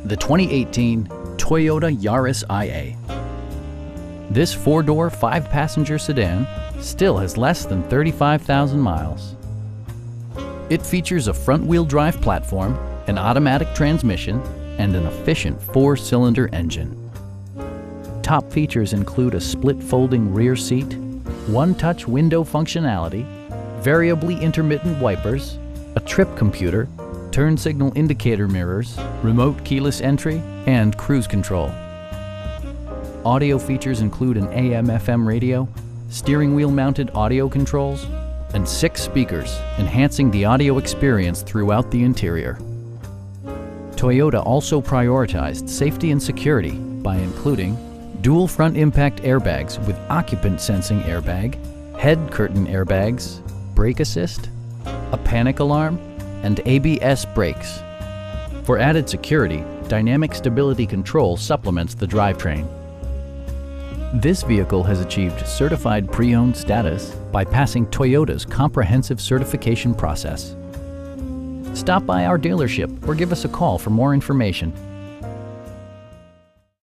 the 2018 Toyota Yaris IA. This four-door, five-passenger sedan still has less than 35,000 miles. It features a front-wheel drive platform, an automatic transmission, and an efficient four-cylinder engine. Top features include a split folding rear seat, one-touch window functionality, variably intermittent wipers, a trip computer, turn signal indicator mirrors, remote keyless entry, and cruise control. Audio features include an AM/FM radio, steering wheel mounted audio controls, and 6 speakers, enhancing the audio experience throughout the interior. Toyota also prioritized safety and security by including dual front impact airbags with occupant sensing airbag, head curtain airbags, brake assist, a panic alarm, and ABS brakes. For added security, dynamic stability control supplements the drivetrain. This vehicle has achieved certified pre-owned status by passing Toyota's comprehensive certification process. Stop by our dealership or give us a call for more information.